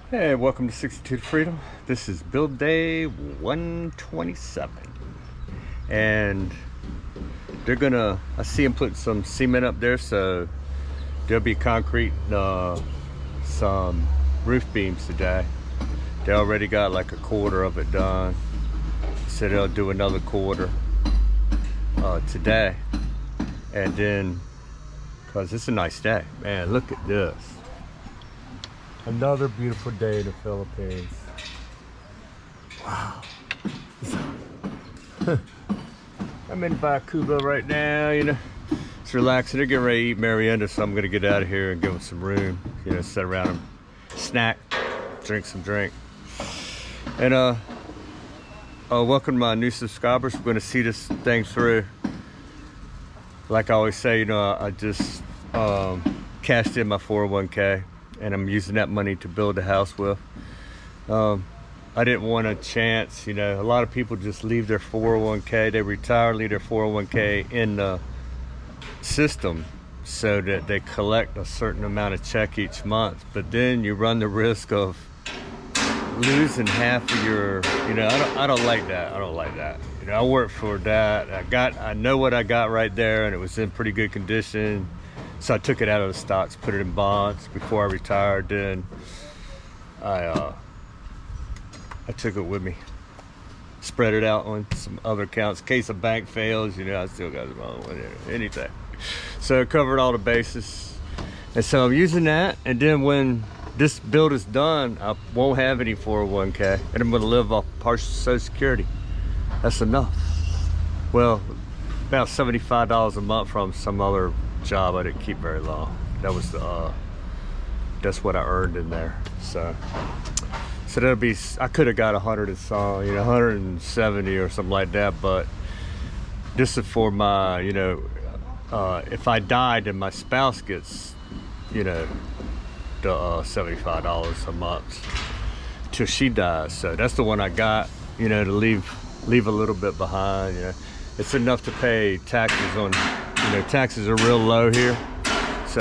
Hey, welcome to 62 to Freedom. This is build day 127. And they're gonna, I see them put some cement up there, so there'll be concrete, some roof beams today. They already got like a quarter of it done. So they'll do another quarter today. And then, cause it's a nice day. Man, look at this. Another beautiful day in the Philippines. Wow. I'm in Bacuba right now, you know. It's relaxing. They're getting ready to eat merienda, so I'm gonna get out of here and give them some room. You know, sit around and snack, drink some drink. And welcome to my new subscribers. We're gonna see this thing through. Like I always say, you know, I just cashed in my 401k. And I'm using that money to build a house with. I didn't want a chance, you know, a lot of people just leave their 401k, they retire, leave their 401k in the system so that they collect a certain amount of check each month. But then you run the risk of losing half of your, you know, I don't like that. I don't like that. You know, I worked for that. I know what I got right there, and it was in pretty good condition. So I took it out of the stocks, put it in bonds before I retired. Then I took it with me, spread it out on some other accounts in case a bank fails. You know, I still got anything. So I covered all the bases, and so I'm using that. And then when this build is done, I won't have any 401k, and I'm going to live off partial Social Security. That's enough. Well, about $75 a month from some other job I didn't keep very long. That was the that's what I earned in there. So that'll be, I could have got 100 and some, you know, 170 or something like that, but this is for my, you know, if I died, then my spouse gets, you know, the $75 a month till she dies. So that's the one I got, you know, to leave a little bit behind. You know, it's enough to pay taxes on. You know, taxes are real low here, so.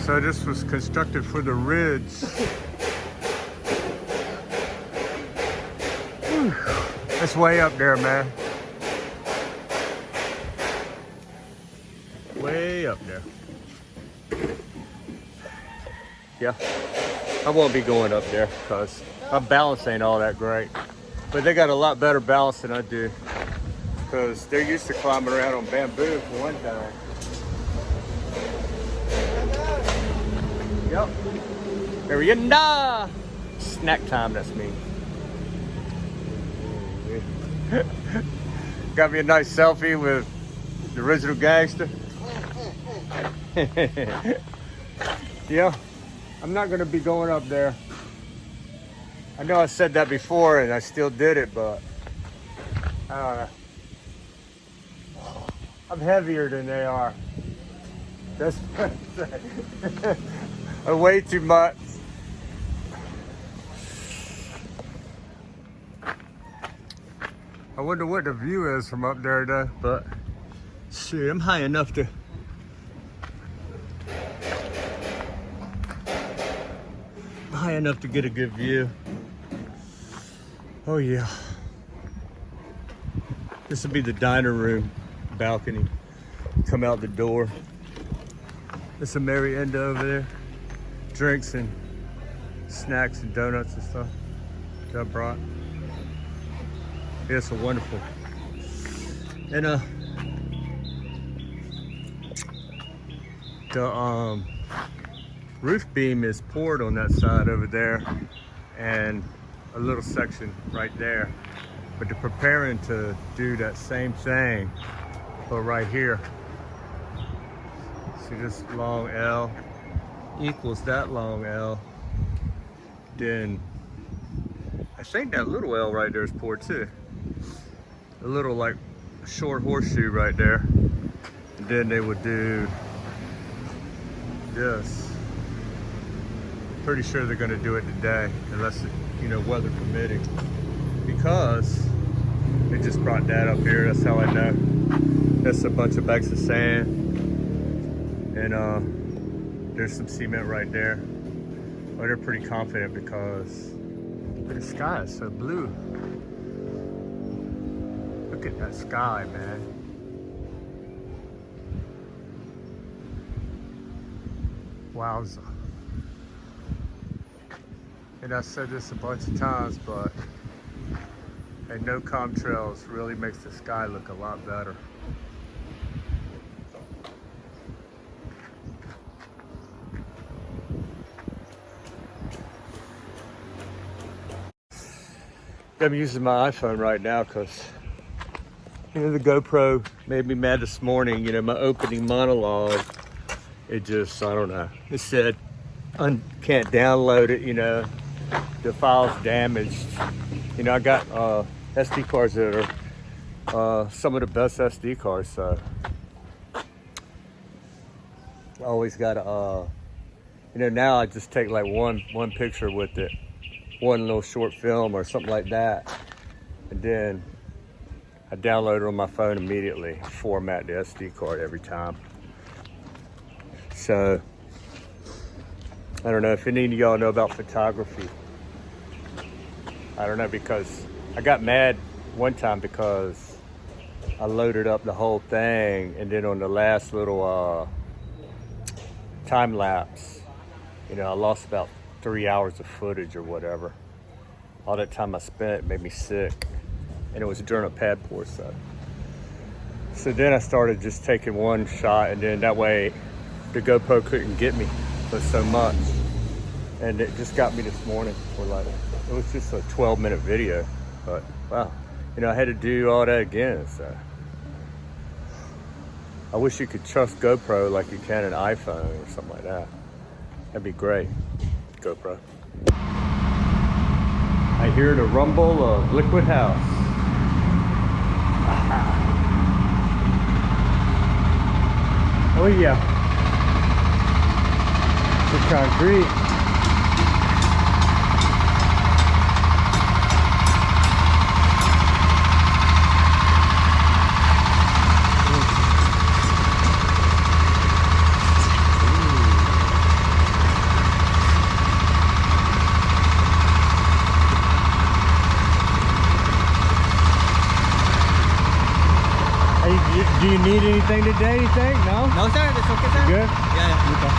So this was constructed for the ridge. It's way up there, man. Way up there. Yeah, I won't be going up there because my balance ain't all that great. But they got a lot better balance than I do because they're used to climbing around on bamboo for one time. Yep. Merienda! Snack time, that's me. Got me a nice selfie with the original gangster. Yeah, I'm not gonna be going up there. I know I said that before and I still did it, but I don't know. I'm heavier than they are. That's way too much. I wonder what the view is from up there though, but shit, I'm high enough to get a good view. Oh yeah. This will be the diner room balcony. Come out the door. There's a merienda over there. Drinks and snacks and donuts and stuff that I brought. Yeah, it's a wonderful. And the roof beam is poured on that side over there and a little section right there. But they're preparing to do that same thing but right here. See this long L equals that long L. Then I think that little L right there is poured too. A little like short horseshoe right there. And then they would do this. Pretty sure they're gonna do it today, unless, you know, weather permitting. Because they just brought that up here, that's how I know. That's a bunch of bags of sand. And there's some cement right there. But they're pretty confident because the sky is so blue. Look at that sky, man. Wowza. And I said this a bunch of times, but no contrails really makes the sky look a lot better. I'm using my iPhone right now because, you know, the GoPro made me mad this morning. You know, my opening monologue, it just, I don't know. It said, can't download it, you know, the file's damaged. You know, I got SD cards that are some of the best SD cards, so I always gotta, you know, now I just take like one picture with it. One little short film or something like that, and then I download it on my phone immediately, format the SD card every time. So I don't know if any of y'all know about photography. I don't know, because I got mad one time because I loaded up the whole thing, and then on the last little time lapse, you know, I lost about 3 hours of footage or whatever. All that time I spent made me sick, and it was during a pad pour set. So then I started just taking one shot, and then that way the GoPro couldn't get me for so much. And it just got me this morning for like, it was just a 12-minute video, but wow, you know, I had to do all that again. So I wish you could trust GoPro like you can an iPhone or something like that. That'd be great. GoPro. I hear the rumble of Liquid House. Oh yeah. The concrete. Do you need anything today, you think? No? No, sir. That's okay, sir. Good? Yeah. Okay.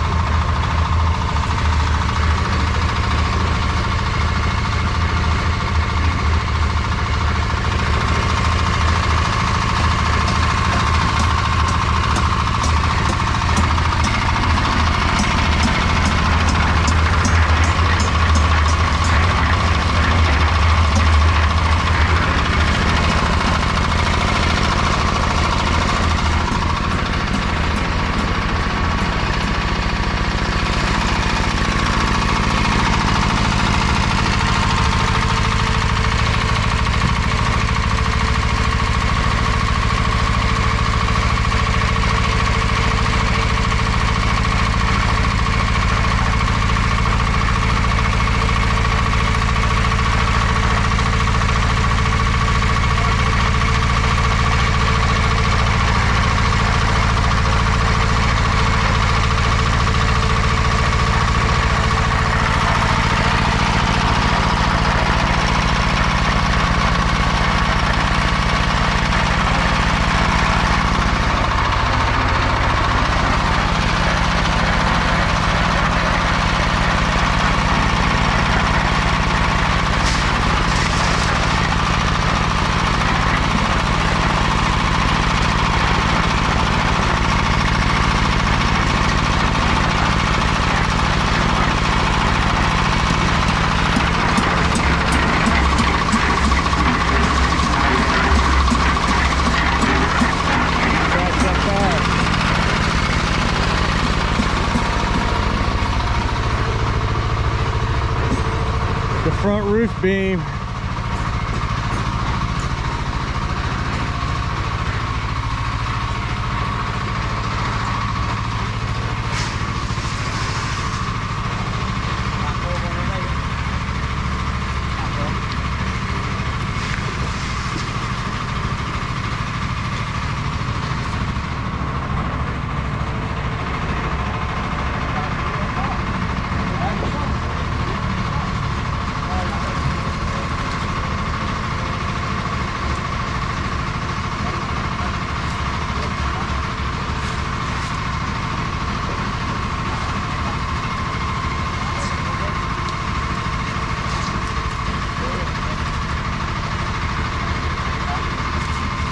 Front roof beam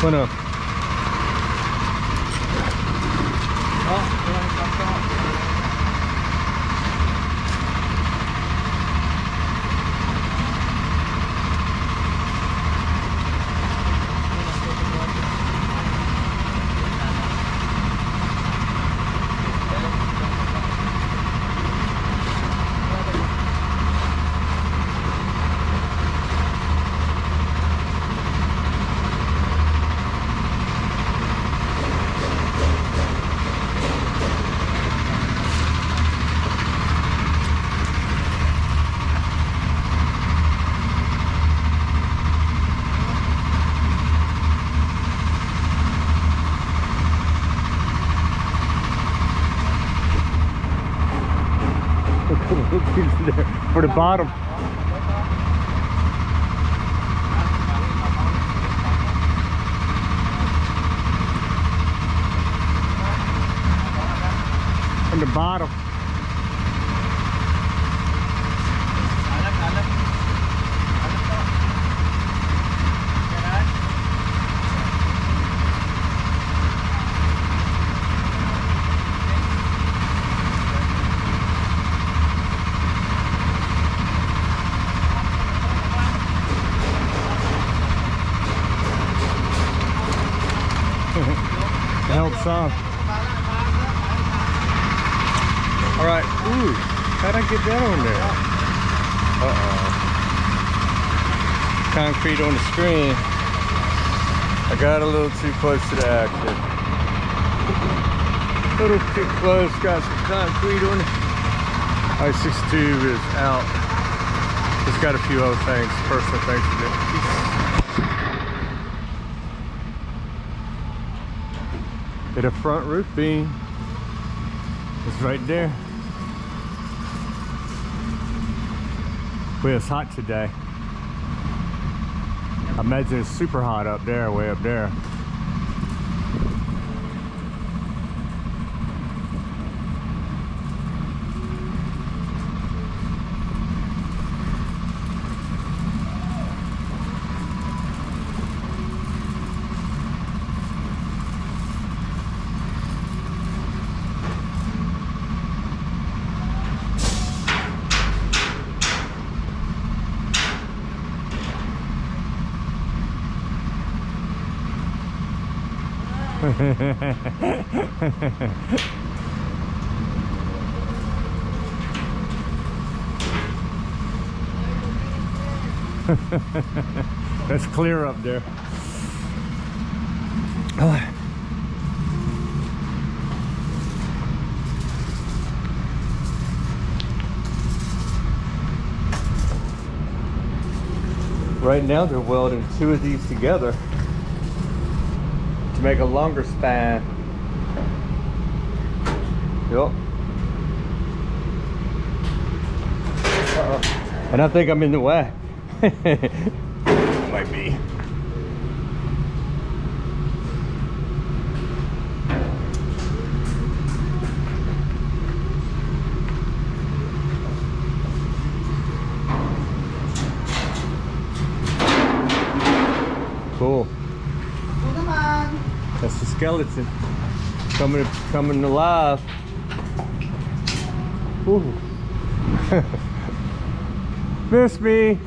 Bueno. For the bottom. On the bottom. It helps out. Alright, ooh, how'd I get that on there? Uh-oh. Concrete on the screen. I got a little too close to the action. A little too close, got some concrete on it. I-62 is out. Just got a few other things, personal things to do. The front roof beam is right there. Well, it's hot today. I imagine it's super hot up there, way up there. That's clear up there. Right now they're welding two of these together to make a longer span. Yep. And I think I'm in the way. Might be. Cool. That's the skeleton coming alive. Ooh. Miss me.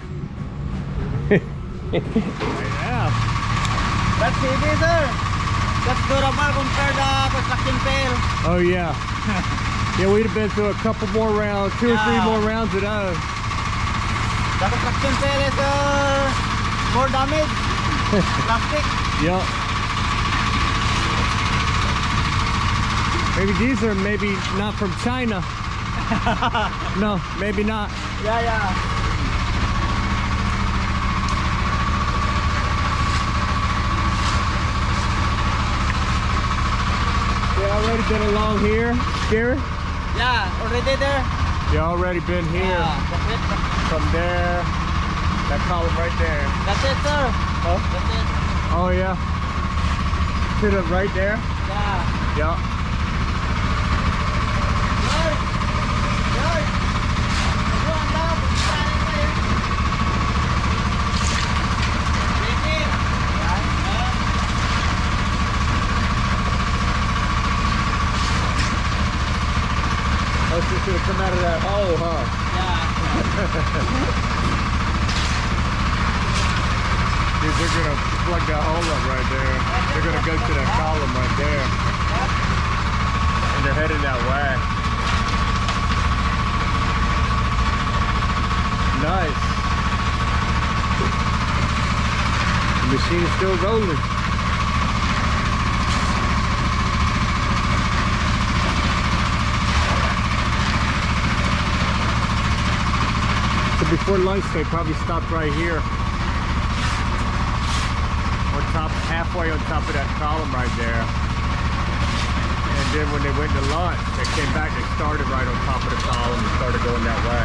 Yeah. That's heavy, sir. That's durable compared to construction pail. Oh yeah. Yeah, we'd have been through a couple more rounds, two or three more rounds of those. The construction pail is more damage. Plastic. Yep. Maybe these are not from China. No, maybe not. Yeah, yeah. They already been along here, Gary? Yeah, already there. You already been here. Yeah, that's it. From there, that column right there. That's it, sir. Huh? That's it. Oh yeah. To the right there? Yeah. Yeah. gonna plug that hole up right there. They're gonna go to that column right there. And they're headed that way. Nice. The machine is still rolling. So before lunch, they probably stopped right here. On top, halfway on top of that column right there. And then when they went to lunch, they came back, they started right on top of the column and started going that way.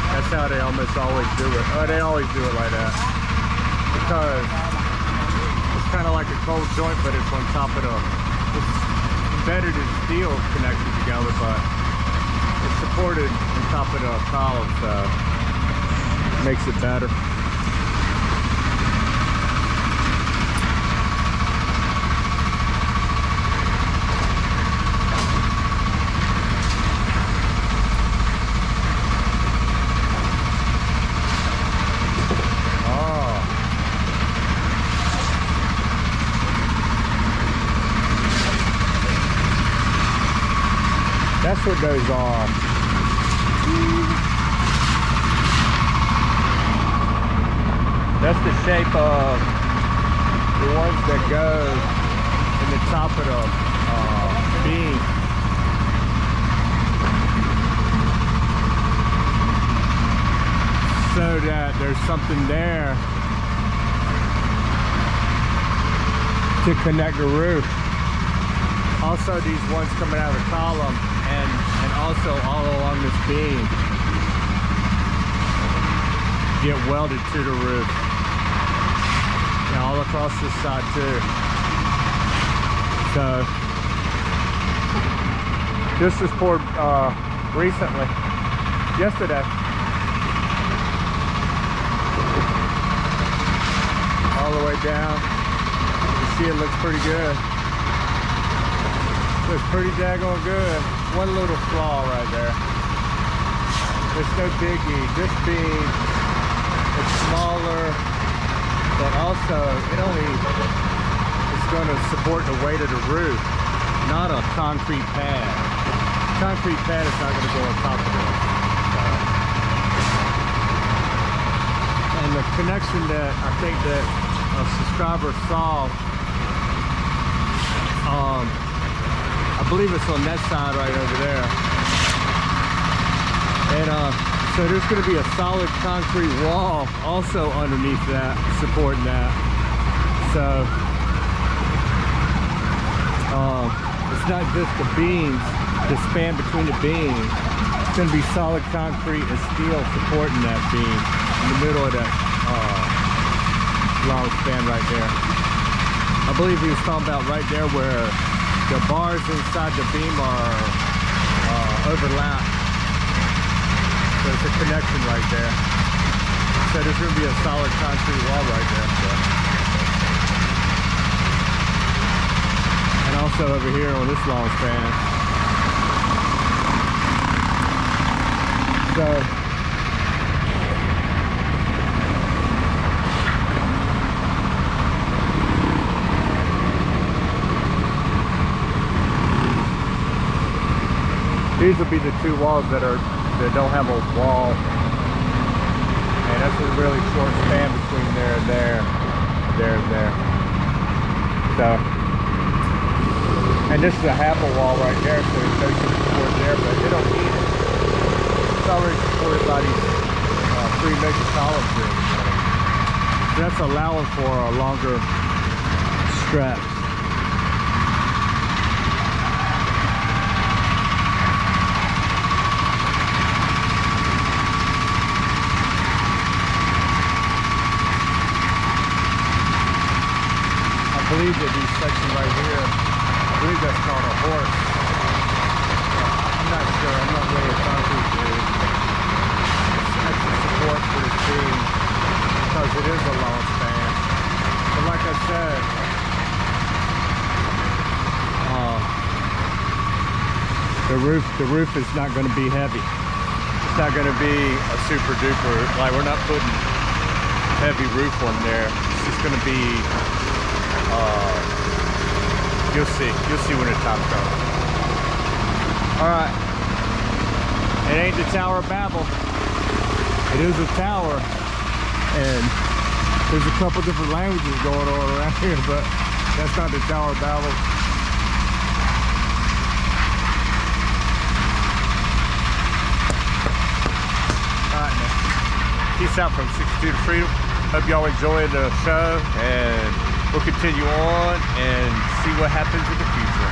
That's how they almost always do it. Oh, they always do it like that. Because it's kind of like a cold joint, but it's on top of it's embedded in steel connected together, but it's supported on top of the column, so it makes it better. That's what those are. That's the shape of the ones that go in the top of the beam. So that there's something there to connect the roof. Also, these ones coming out of the column and also all along this beam get welded to the roof. And all across this side too. So this was poured recently, yesterday. All the way down. You see it looks pretty good. Looks pretty daggone good. One little flaw right there. It's no biggie. This beam is smaller, but also it's going to support the weight of the roof, not a concrete pad. Concrete pad is not going to go on top of it. And the connection that I think that a subscriber saw, I believe it's on that side right over there. And so there's going to be a solid concrete wall also underneath that, supporting that. So it's not just the beams, the span between the beams. It's going to be solid concrete and steel supporting that beam in the middle of that long span right there. I believe he was talking about right there where the bars inside the beam are overlapped. So it's a connection right there. So there's going to be a solid concrete wall right there. So. And also over here on this long span. So these will be the two walls that don't have a wall, and that's a really short span between there and there, there and there. So, and this is a half a wall right there, so there's no support there, but they don't need it. It's already supported by these three major columns here. So that's allowing for a longer stretch. I believe that these sections right here, I believe that's called a horse. I'm not sure, I'm not really a concrete dude. It's extra support for this beam because it is a long span. But like I said, the roof is not going to be heavy. It's not going to be a super duper, like we're not putting heavy roof on there. It's just gonna be, you'll see when the time comes. All right, it ain't the Tower of Babel. It is a tower, and there's a couple different languages going on around here, but that's not the Tower of Babel. Alright, man. Peace out from 62 to Freedom. Hope y'all enjoyed the show, and we'll continue on and see what happens in the future.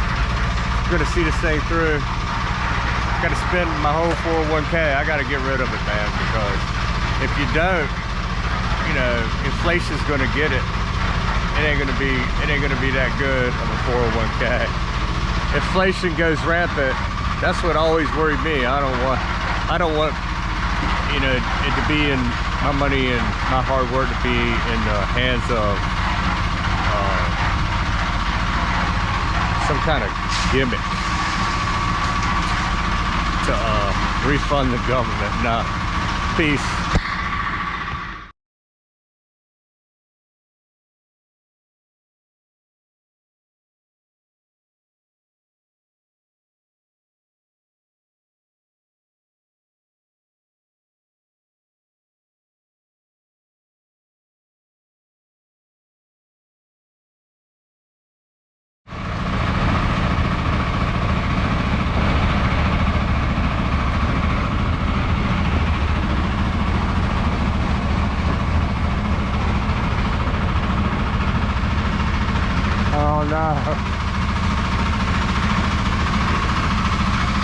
We're gonna see this thing through. Got to spend my whole 401k. I got to get rid of it, man, because if you don't, you know, inflation's going to get it. It ain't going to be that good of a 401k. Inflation goes rampant. That's what always worried me. I don't want, you know, it to be in my money and my hard work to be in the hands of some kind of gimmick to refund the government. Nah. Peace.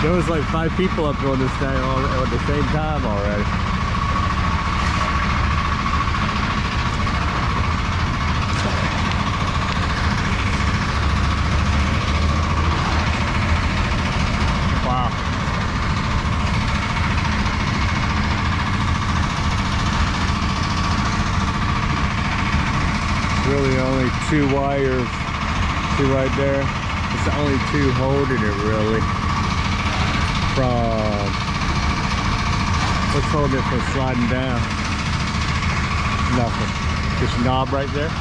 There was like 5 people up on this thing at the same time already. Wow. Really only 2 wires. 2 right there. It's the only 2 holding it really. From what's holding it from sliding down? Nothing. This knob right there.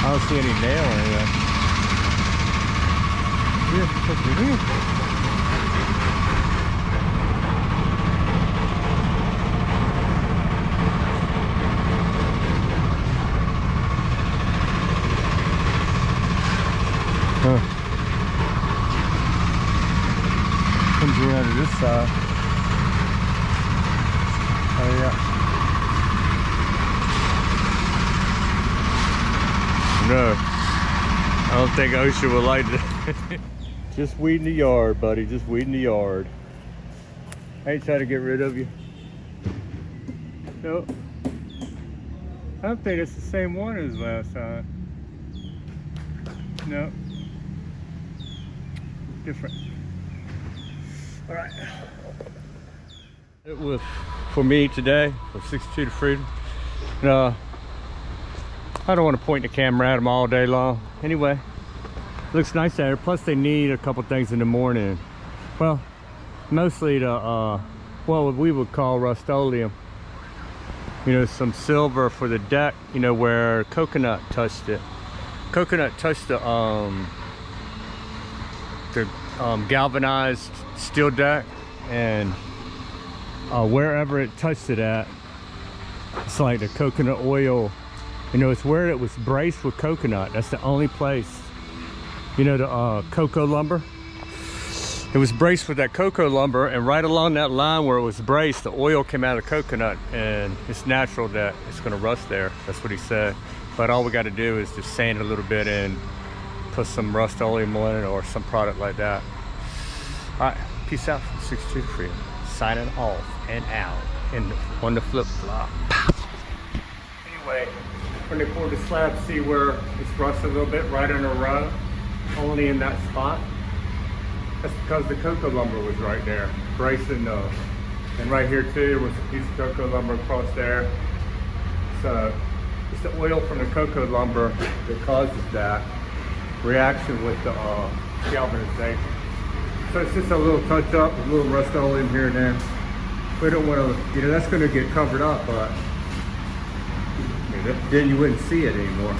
I don't see any nail or anything. Yeah, look at it. Comes around to this side. Oh yeah. No, I don't think OSHA will like it. Just weeding the yard, buddy. Just weeding the yard. I ain't trying to get rid of you. Nope. I don't think it's the same one as last time. No. Different. All right. It was for me today from 62 to Freedom. I don't want to point the camera at them all day long. Anyway, looks nice out here. Plus, they need a couple things in the morning. Well, mostly the what we would call Rust-Oleum. You know, some silver for the deck. You know, where coconut touched it. Coconut touched the galvanized steel deck, and wherever it touched it at, it's like the coconut oil. You know, it's where it was braced with coconut. That's the only place. You know, the cocoa lumber. It was braced with that cocoa lumber, and right along that line where it was braced, the oil came out of the coconut, and it's natural that it's going to rust there. That's what he said. But all we got to do is just sand it a little bit and put some Rust-Oleum on it or some product like that. All right, peace out from 62 Freedom. Signing off and out on the flip-flop. Anyway, when they poured the slab, see where it's rusted a little bit right in a row, only in that spot. That's because the cocoa lumber was right there, bracing those. And right here too was a piece of cocoa lumber across there. So it's the oil from the cocoa lumber that causes that reaction with the galvanization. So it's just a little touch up, a little Rust-Oleum here and there. We don't want to, you know, that's going to get covered up, but then you wouldn't see it anymore.